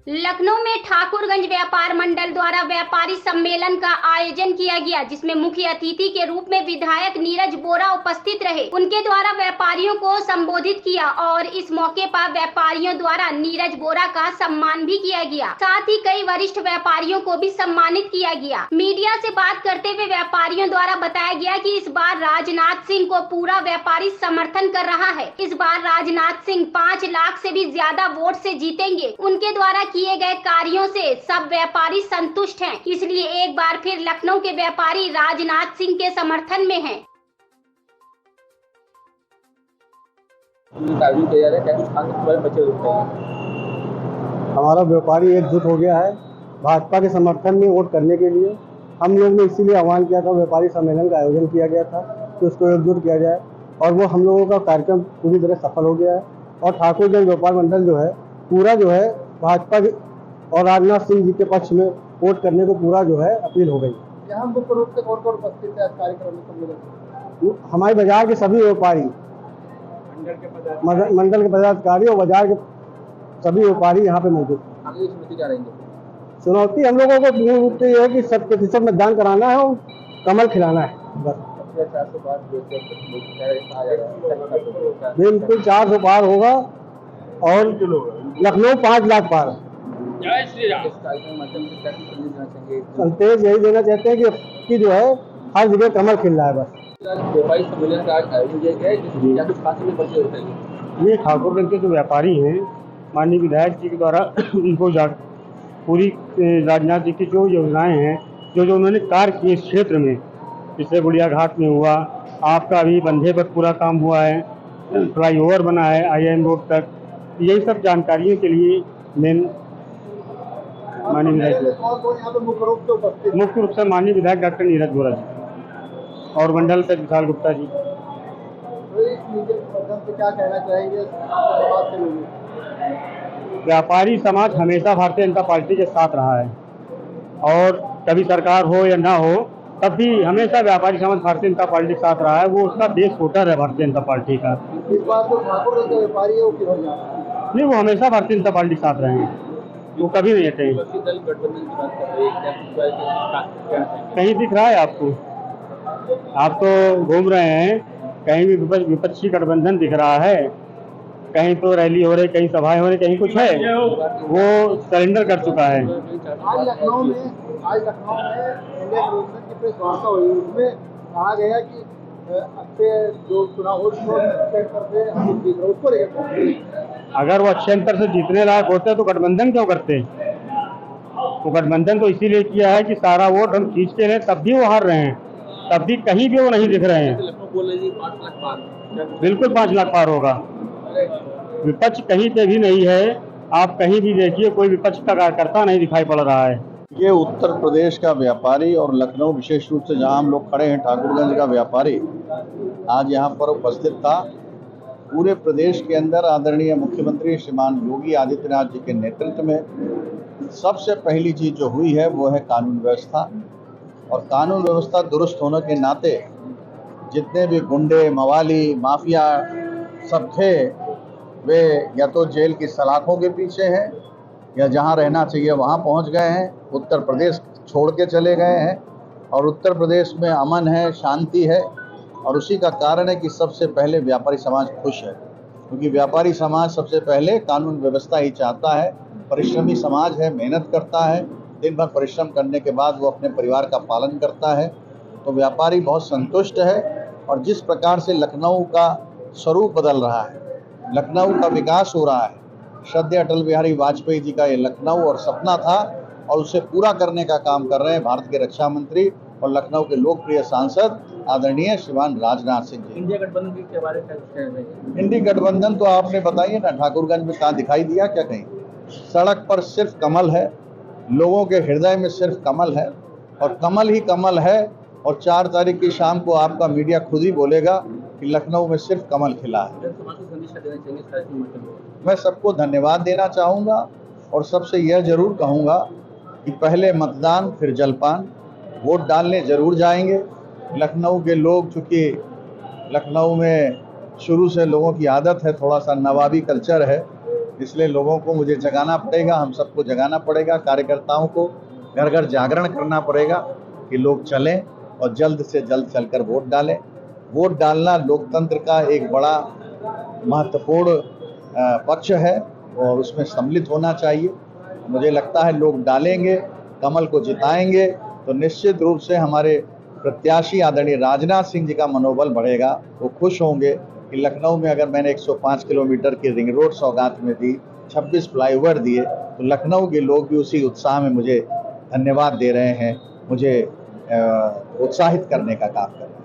लखनऊ में ठाकुरगंज व्यापार मंडल द्वारा व्यापारी सम्मेलन का आयोजन किया गया, जिसमें मुख्य अतिथि के रूप में विधायक नीरज बोरा उपस्थित रहे। उनके द्वारा व्यापारियों को संबोधित किया और इस मौके पर व्यापारियों द्वारा नीरज बोरा का सम्मान भी किया गया। साथ ही कई वरिष्ठ व्यापारियों को भी सम्मानित किया गया। मीडिया से बात करते हुए व्यापारियों द्वारा बताया गया कि इस बार राजनाथ सिंह को पूरा व्यापारी समर्थन कर रहा है। इस बार राजनाथ सिंह 5 लाख से भी ज्यादा वोट से जीतेंगे। उनके द्वारा किए गए कार्यों से सब व्यापारी संतुष्ट हैं, इसलिए एक बार फिर लखनऊ के व्यापारी राजनाथ सिंह के समर्थन में हैं। हमारा व्यापारी एकजुट हो गया है भाजपा के समर्थन में वोट करने के लिए। हम लोग ने इसीलिए आह्वान किया था, व्यापारी सम्मेलन का आयोजन किया गया था कि उसको एकजुट किया जाए, और वो हम लोगों का कार्यक्रम पूरी तरह सफल हो गया है। और ठाकुरगंज व्यापार मंडल जो है पूरा जो है भाजपा और राजनाथ सिंह जी के पक्ष में वोट करने को पूरा जो है अपील हो गई। यहाँ मुख्य रूप से कौन-कौन उपस्थित है कार्यक्रम में? हमारे बाजार के सभी व्यापारी, मंडल के पदाधिकारी और बाजार के सभी व्यापारी यहाँ पे मौजूद। आगे चुनौती क्या रहेंगे? चुनौती हम लोगों को मूल रूप से ये है कि 100% मतदान कराना है और कमल खिलाना है बस। बिल्कुल 400 पार होगा और लखनऊ 5 लाख पार। संदेश यही देना चाहते हैं कि जो है हर जगह कमल खिल रहा है बस। व्यापारी सम्मेलन का आयोजन किया गया है, जिसमें क्या कुछ खास परिचय होता है? ये ठाकुरगंज के जो व्यापारी हैं, माननीय विधायक जी के द्वारा उनको पूरी राजनाथ जी की जो योजनाएं हैं, जो उन्होंने कार्य किए इस क्षेत्र में, जैसे गुड़िया घाट में हुआ, आपका अभी बंधे पर पूरा काम हुआ है, फ्लाईओवर बना है IIM रोड तक, यही सब जानकारियों के लिए मेन माननीय विधायक मुख्य रूप से माननीय विधायक डॉक्टर नीरज बोरा जी और मंडल से विशाल गुप्ता जी। क्या कहना चाहेंगे? व्यापारी समाज हमेशा भारतीय जनता पार्टी के साथ रहा है, और कभी सरकार हो या ना हो तब भी हमेशा व्यापारी समाज भारतीय जनता पार्टी के साथ रहा है। वो उसका बेस वोटर है भारतीय जनता पार्टी का। इस बार तो ठाकुर के व्यापारी है, वो किधर जा रहा है? नहीं, वो हमेशा भारतीय जनता पार्टी के साथ रहे हैं, वो कभी नहीं हटे। कहीं दिख रहा है आपको? आप तो घूम रहे हैं, कहीं भी विपक्षी गठबंधन दिख रहा है? कहीं तो रैली हो रही, कहीं सभाएं हो रही, कहीं कुछ है? वो सरेंडर कर चुका है। आज लखनऊ में इंडिया गठबंधन की प्रेस वार्ता हुई, उसमें कहा गया कि अच्छे जो चुनाव हो उसको लेकर, अगर वो अच्छे अंतर से जीतने लायक होते तो गठबंधन क्यों करते? वो गठबंधन तो इसीलिए किया है कि सारा वोट हम खींच के रहे, तब भी वो हार रहे हैं, तब भी कहीं भी वो नहीं दिख रहे हैं। बिल्कुल 5 लाख पार होगा। विपक्ष कहीं पे भी नहीं है, आप कहीं भी देखिए कोई विपक्ष का कार्यकर्ता नहीं दिखाई पड़ रहा है। ये उत्तर प्रदेश का व्यापारी और लखनऊ विशेष रूप से जहां हम लोग खड़े हैं, ठाकुरगंज का व्यापारी आज यहां पर उपस्थित था। पूरे प्रदेश के अंदर आदरणीय मुख्यमंत्री श्रीमान योगी आदित्यनाथ जी के नेतृत्व में सबसे पहली चीज़ जो हुई है वो है कानून व्यवस्था, और कानून व्यवस्था दुरुस्त होने के नाते जितने भी गुंडे, मवाली, माफिया सब थे, वे या तो जेल की सलाखों के पीछे हैं या जहां रहना चाहिए वहां पहुंच गए हैं, उत्तर प्रदेश छोड़ के चले गए हैं, और उत्तर प्रदेश में अमन है, शांति है। और उसी का कारण है कि सबसे पहले व्यापारी समाज खुश है, क्योंकि व्यापारी समाज सबसे पहले कानून व्यवस्था ही चाहता है। परिश्रमी समाज है, मेहनत करता है, दिन भर परिश्रम करने के बाद वो अपने परिवार का पालन करता है। तो व्यापारी बहुत संतुष्ट है, और जिस प्रकार से लखनऊ का स्वरूप बदल रहा है, लखनऊ का विकास हो रहा है, श्रद्धेय अटल बिहारी वाजपेयी जी का ये लखनऊ और सपना था, और उसे पूरा करने का काम कर रहे हैं भारत के रक्षा मंत्री और लखनऊ के लोकप्रिय सांसद आदरणीय श्रीमान राजनाथ सिंह जी। इंडिया गठबंधन के बारे में इंडी गठबंधन तो आपने बताइए ना, ठाकुरगंज में कहाँ दिखाई दिया क्या? कहीं सड़क पर सिर्फ कमल है, लोगों के हृदय में सिर्फ कमल है, और कमल ही कमल है। और 4 तारीख की शाम को आपका मीडिया खुद ही बोलेगा कि लखनऊ में सिर्फ कमल खिला है। मैं सबको धन्यवाद देना चाहूँगा, और सबसे यह जरूर कहूँगा कि पहले मतदान फिर जलपान, वोट डालने ज़रूर जाएंगे। लखनऊ के लोग, चूँकि लखनऊ में शुरू से लोगों की आदत है, थोड़ा सा नवाबी कल्चर है, इसलिए लोगों को मुझे जगाना पड़ेगा, हम सबको जगाना पड़ेगा, कार्यकर्ताओं को घर घर जागरण करना पड़ेगा कि लोग चलें और जल्द से जल्द चलकर वोट डालें। वोट डालना लोकतंत्र का एक बड़ा महत्वपूर्ण पक्ष है और उसमें सम्मिलित होना चाहिए। मुझे लगता है लोग डालेंगे, कमल को जिताएंगे तो निश्चित रूप से हमारे प्रत्याशी आदरणीय राजनाथ सिंह जी का मनोबल बढ़ेगा। वो खुश होंगे कि लखनऊ में अगर मैंने 105 किलोमीटर की रिंग रोड सौगात में दी, 26 फ्लाईओवर दिए, तो लखनऊ के लोग भी उसी उत्साह में मुझे धन्यवाद दे रहे हैं, मुझे उत्साहित करने का काम कर रहे हैं।